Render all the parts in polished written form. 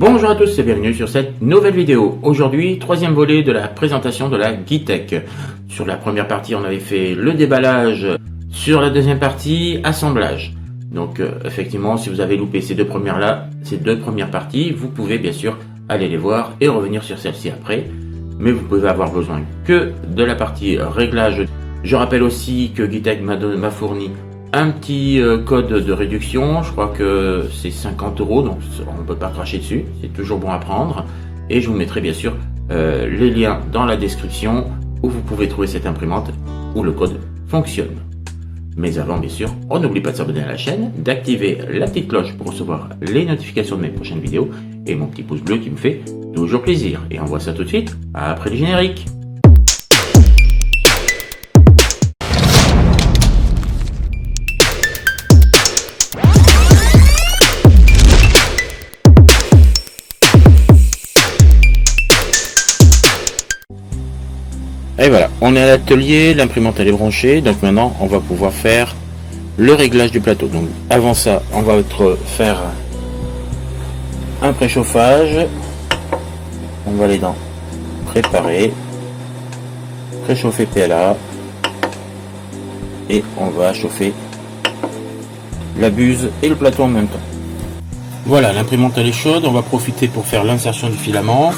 Bonjour à tous et bienvenue sur cette nouvelle vidéo. Aujourd'hui, troisième volet de la présentation de la Guitec. Sur la première partie, on avait fait le déballage. Sur la deuxième partie, assemblage. Donc effectivement, si vous avez loupé ces deux premières parties, vous pouvez bien sûr aller les voir et revenir sur celle-ci après. Mais vous pouvez avoir besoin que de la partie réglage. Je rappelle aussi que Guitec m'a fourni un petit code de réduction, je crois que c'est 50 €, donc on ne peut pas cracher dessus, c'est toujours bon à prendre. Et je vous mettrai bien sûr les liens dans la description où vous pouvez trouver cette imprimante où le code fonctionne. Mais avant bien sûr, on n'oublie pas de s'abonner à la chaîne, d'activer la petite cloche pour recevoir les notifications de mes prochaines vidéos et mon petit pouce bleu qui me fait toujours plaisir. Et on voit ça tout de suite après le générique. Et voilà, on est à l'atelier, l'imprimante elle est branchée, donc maintenant on va pouvoir faire le réglage du plateau. Donc avant ça, on va faire un préchauffage. On va aller dans préparer, préchauffer PLA et on va chauffer la buse et le plateau en même temps. Voilà, l'imprimante elle est chaude, on va profiter pour faire l'insertion du filament.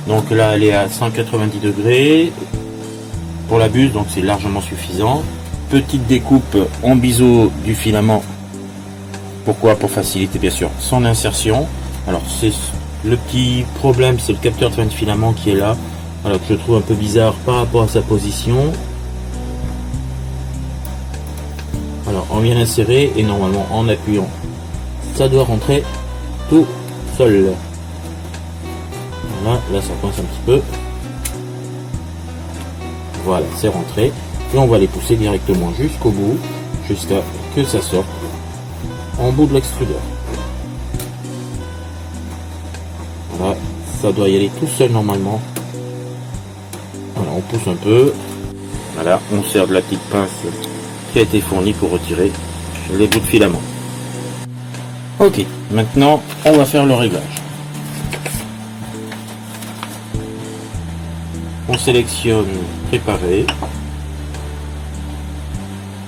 Donc là elle est à 190 degrés. Pour la buse, donc c'est largement suffisant. Petite découpe en biseau du filament. Pourquoi? Pour faciliter bien sûr son insertion. Alors c'est le petit problème, c'est le capteur de fin de filament qui est là. Alors que je trouve un peu bizarre par rapport à sa position. Alors on vient l'insérer et normalement en appuyant, ça doit rentrer tout seul. Voilà, là ça coince un petit peu. Voilà, c'est rentré. Et on va les pousser directement jusqu'au bout, jusqu'à que ça sorte en bout de l'extrudeur. Voilà, ça doit y aller tout seul normalement. Voilà, on pousse un peu. Voilà, on sert de la petite pince qui a été fournie pour retirer les bouts de filament. Ok, maintenant on va faire le réglage. On sélectionne préparer.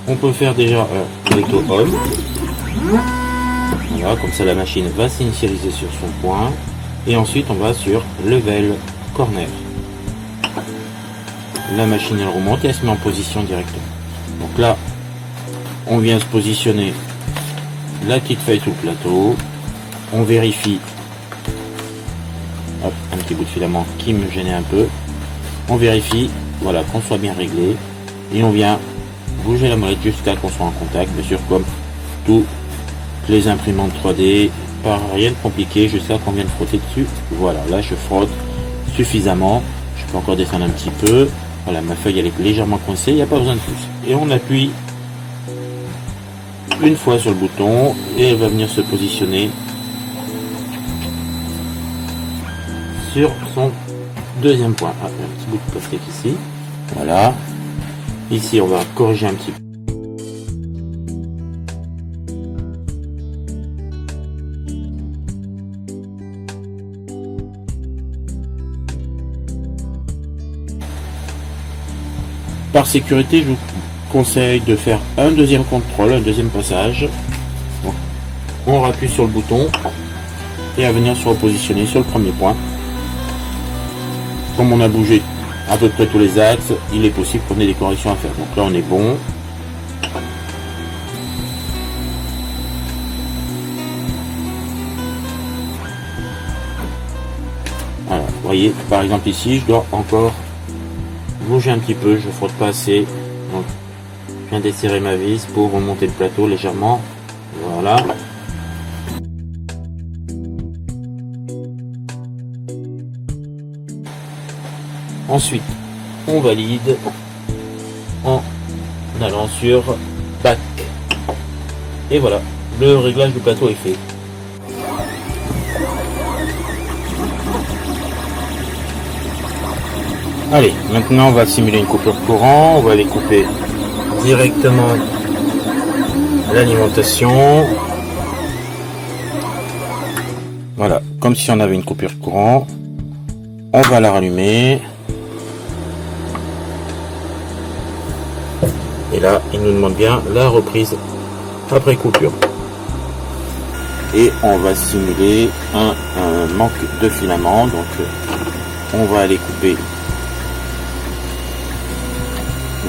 On peut faire déjà un électro on. Voilà, comme ça la machine va s'initialiser sur son point. Et ensuite on va sur level corner. La machine elle remonte et elle se met en position directement. Donc là, on vient se positionner la petite feuille sous le plateau. On vérifie. Hop, un petit bout de filament qui me gênait un peu. On vérifie, voilà, qu'on soit bien réglé et on vient bouger la molette jusqu'à qu'on soit en contact, bien sûr comme toutes les imprimantes 3D, pas rien de compliqué, jusqu'à qu'on vienne frotter dessus. Voilà, là je frotte suffisamment, je peux encore descendre un petit peu. Voilà, ma feuille elle est légèrement coincée, il n'y a pas besoin de plus. Et on appuie une fois sur le bouton et elle va venir se positionner sur son deuxième point. Ah, un petit bout de plastique ici. Voilà. Ici, on va corriger un petit peu. Par sécurité, je vous conseille de faire un deuxième contrôle, un deuxième passage. Bon. On appuie sur le bouton et à venir se repositionner sur le premier point. Comme on a bougé à peu près tous les axes, il est possible qu'on ait des corrections à faire. Donc là on est bon. Voilà, vous voyez, par exemple ici, je dois encore bouger un petit peu, je frotte pas assez. Donc je viens desserrer ma vis pour remonter le plateau légèrement. Voilà. Ensuite, on valide en allant sur Back. Et voilà, le réglage du plateau est fait. Allez, maintenant on va simuler une coupure de courant. On va aller couper directement l'alimentation. Voilà, comme si on avait une coupure de courant. On va la rallumer. Et là, il nous demande bien la reprise après coupure. Et on va simuler un manque de filament. Donc, on va aller couper.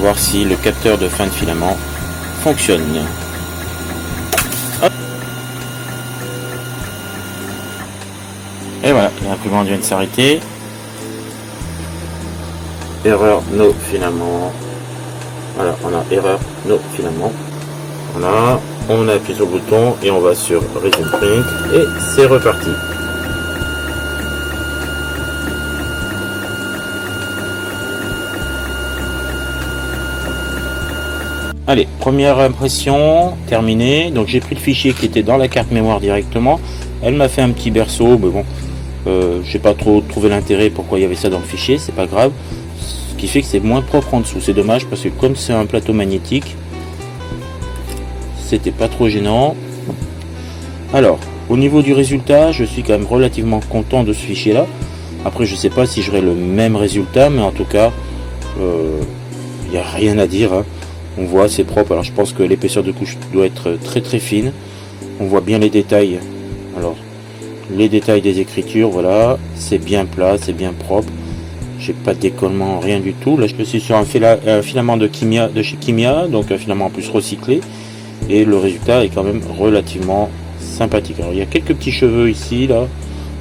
Voir si le capteur de fin de filament fonctionne. Hop. Et voilà, l'imprimante vient de s'arrêter. Erreur, no filament. Voilà, on a erreur, no filament. Voilà, on appuie sur le bouton et on va sur Resume Print et c'est reparti. Allez, première impression terminée. Donc j'ai pris le fichier qui était dans la carte mémoire directement. Elle m'a fait un petit berceau, mais bon, j'ai pas trop trouvé l'intérêt pourquoi il y avait ça dans le fichier, c'est pas grave. Ce qui fait que c'est moins propre en dessous. C'est dommage parce que comme c'est un plateau magnétique, c'était pas trop gênant. Alors, au niveau du résultat, je suis quand même relativement content de ce fichier là. Après, je sais pas si j'aurai le même résultat, mais en tout cas, il n'y a rien à dire, hein. On voit, c'est propre. Alors je pense que l'épaisseur de couche doit être très très fine. On voit bien les détails. Alors les détails des écritures, voilà, c'est bien plat, c'est bien propre. J'ai pas de décollement, rien du tout. Là je suis sur un filament de chez Kimia, donc un filament en plus recyclé. Et le résultat est quand même relativement sympathique. Alors il y a quelques petits cheveux ici, là,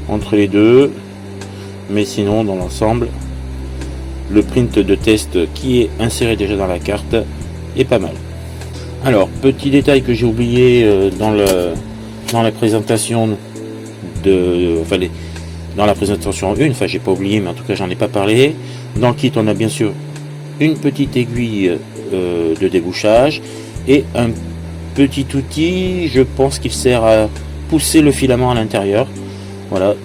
entre les deux. Mais sinon, dans l'ensemble, le print de test qui est inséré déjà dans la carte est pas mal. Alors, petit détail que j'ai oublié dans la présentation dans la présentation 1, enfin j'ai pas oublié, mais en tout cas j'en ai pas parlé. Dans le kit, on a bien sûr une petite aiguille de débouchage et un petit outil, je pense qu'il sert à pousser le filament à l'intérieur. Voilà,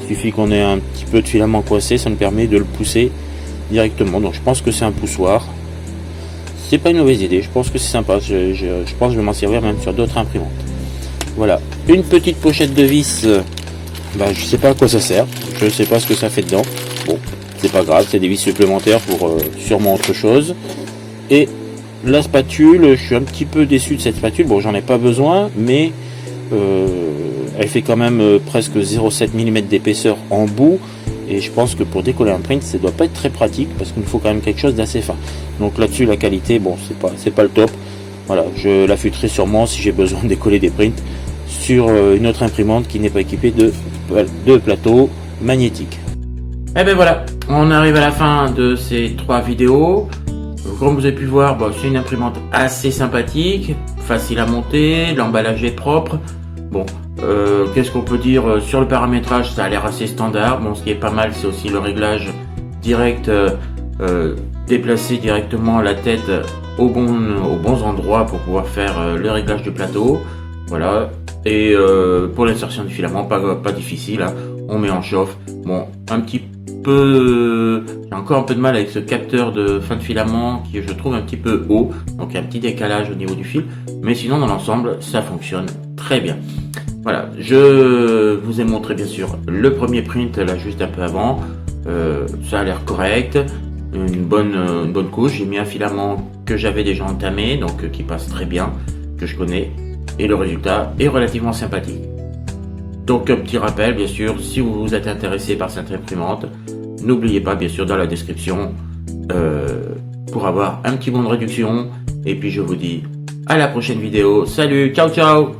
il suffit qu'on ait un petit peu de filament coincé, ça me permet de le pousser directement. Donc je pense que c'est un poussoir. C'est pas une mauvaise idée, je pense que c'est sympa. Je pense que je vais m'en servir même sur d'autres imprimantes. Voilà, une petite pochette de vis. Je sais pas à quoi ça sert, je sais pas ce que ça fait dedans. Bon, c'est pas grave, c'est des vis supplémentaires pour sûrement autre chose. Et la spatule, je suis un petit peu déçu de cette spatule. Bon, j'en ai pas besoin, mais elle fait quand même presque 0,7 mm d'épaisseur en bout. Et je pense que pour décoller un print, ça doit pas être très pratique parce qu'il me faut quand même quelque chose d'assez fin. Donc là-dessus, la qualité, bon, c'est pas le top. Voilà, je l'affûterai sûrement si j'ai besoin de décoller des prints sur une autre imprimante qui n'est pas équipée de plateau magnétique. Et ben voilà, on arrive à la fin de ces 3 vidéos. Comme vous avez pu voir, c'est une imprimante assez sympathique, facile à monter, l'emballage est propre. Bon, qu'est-ce qu'on peut dire sur le paramétrage? Ça a l'air assez standard. Bon, ce qui est pas mal, c'est aussi le réglage direct, déplacer directement la tête aux bons endroits pour pouvoir faire le réglage du plateau. Voilà. Et pour l'insertion du filament, pas difficile, hein. On met en chauffe. Bon, un petit peu, j'ai encore un peu de mal avec ce capteur de fin de filament qui je trouve un petit peu haut, donc un petit décalage au niveau du fil. Mais sinon, dans l'ensemble, ça fonctionne très bien. Voilà, je vous ai montré bien sûr le premier print là juste un peu avant. Ça a l'air correct, une bonne couche. J'ai mis un filament que j'avais déjà entamé, donc qui passe très bien, que je connais, et le résultat est relativement sympathique. Donc un petit rappel, bien sûr, si vous êtes intéressé par cette imprimante, n'oubliez pas bien sûr dans la description pour avoir un petit bon de réduction. Et puis je vous dis à la prochaine vidéo. Salut, ciao ciao.